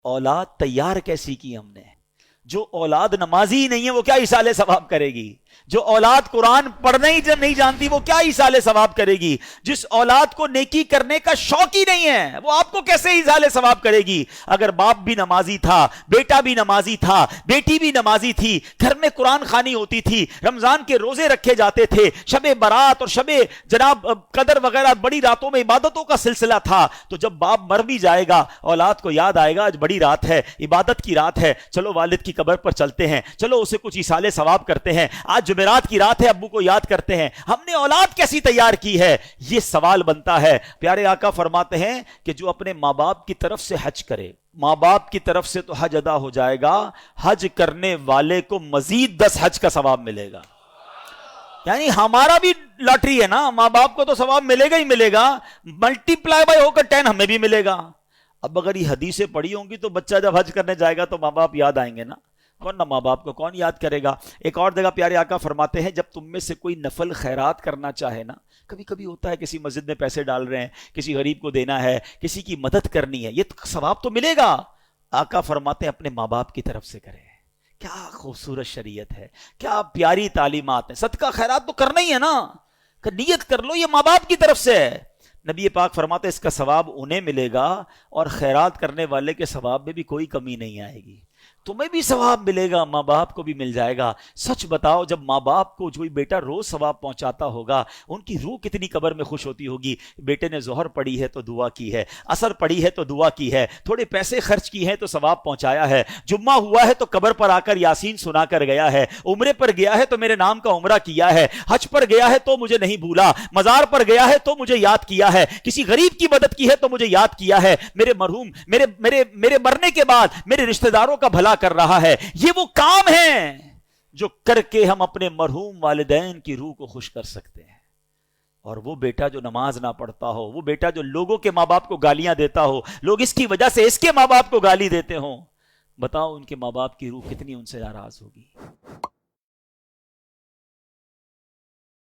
اولاد تیار کیسی کی ہم نے؟ جو اولاد نمازی نہیں ہے وہ کیا ایصال ثواب کرے گی؟ جو اولاد قرآن پڑھنا ہی نہیں جانتی وہ کیا ایصال ثواب کرے گی؟ جس اولاد کو نیکی کرنے کا شوق ہی نہیں ہے وہ آپ کو کیسے ایصال ثواب کرے گی؟ اگر باپ بھی نمازی تھا، بیٹا بھی نمازی تھا، بیٹی بھی نمازی تھی، گھر میں قرآن خوانی ہوتی تھی، رمضان کے روزے رکھے جاتے تھے، شب برات اور شب جناب قدر وغیرہ بڑی راتوں میں عبادتوں کا سلسلہ تھا، تو جب باپ مر بھی جائے گا اولاد کو یاد آئے گا آج بڑی رات ہے، عبادت کی رات ہے، چلو والد کی قبر پر چلتے ہیں، چلو اسے کچھ ایصال ثواب کرتے ہیں، آج جمعرات کی رات ہے ابو کو یاد کرتے ہیں۔ ہم نے اولاد کیسی تیار کی ہے؟ یہ سوال بنتا ہے۔ پیارے آقا فرماتے ہیں کہ جو اپنے ماں باپ کی طرف سے حج کرے، ماں باپ کی طرف سے تو حج ادا ہو جائے گا، حج کرنے والے کو مزید 10 حج کا ثواب ملے گا۔ یعنی ہمارا بھی لاٹری ہے نا، ماں باپ کو تو ثواب ملے گا ہی ملے گا، ملٹی پلائی بائی ہو کر 10 ہمیں بھی ملے گا۔ اب اگر یہ حدیثیں پڑھی ہوں گی تو بچہ جب حج کرنے جائے گا تو ماں باپ یاد آئیں گے نا، ورنہ ماں باپ کو کون یاد کرے گا؟ ایک اور جگہ پیارے آقا فرماتے ہیں جب تم میں سے کوئی نفل خیرات کرنا چاہے نا، کبھی کبھی ہوتا ہے کسی مسجد میں پیسے ڈال رہے ہیں، کسی غریب کو دینا ہے، کسی کی مدد کرنی ہے، یہ ثواب تو ملے گا۔ آقا فرماتے ہیں اپنے ماں باپ کی طرف سے کرے۔ کیا خوبصورت شریعت ہے، کیا پیاری تعلیمات ہیں۔ صدقہ خیرات تو کرنا ہی ہے نا، کہ نیت کر لو یہ ماں باپ کی طرف سے ہے۔ نبی پاک فرماتے ہیں اس کا ثواب انہیں ملے گا اور خیرات کرنے والے کے ثواب میں بھی کوئی کمی نہیں آئے گی، تمہیں بھی ثواب ملے گا، ماں باپ کو بھی مل جائے گا۔ سچ بتاؤ جب ماں باپ کو کوئی بیٹا روز ثواب پہنچاتا ہوگا ان کی روح کتنی قبر میں خوش ہوتی ہوگی۔ بیٹے نے ظہر پڑھی ہے تو دعا کی ہے، عصر پڑھی ہے تو دعا کی ہے، تھوڑے پیسے خرچ کی ہیں تو ثواب پہنچایا ہے، جمعہ ہوا ہے تو قبر پر آ کر یاسین سنا کر گیا ہے، عمرے پر گیا ہے تو میرے نام کا عمرہ کیا ہے، حج پر گیا ہے تو مجھے نہیں بھولا، مزار پر گیا ہے تو مجھے یاد کیا ہے، کسی غریب کی مدد کی ہے تو مجھے یاد کیا ہے، میرے مرحوم میرے مرنے کے بعد میرے رشتہ داروں کا بھلا کر رہا ہے۔ یہ وہ کام ہیں جو کر کے ہم اپنے مرحوم والدین کی روح کو خوش کر سکتے ہیں۔ اور وہ بیٹا جو نماز نہ پڑھتا ہو، وہ بیٹا جو لوگوں کے ماں باپ کو گالیاں دیتا ہو، لوگ اس کی وجہ سے اس کے ماں باپ کو گالی دیتے ہوں، بتاؤ ان کے ماں باپ کی روح کتنی ان سے ناراض ہوگی۔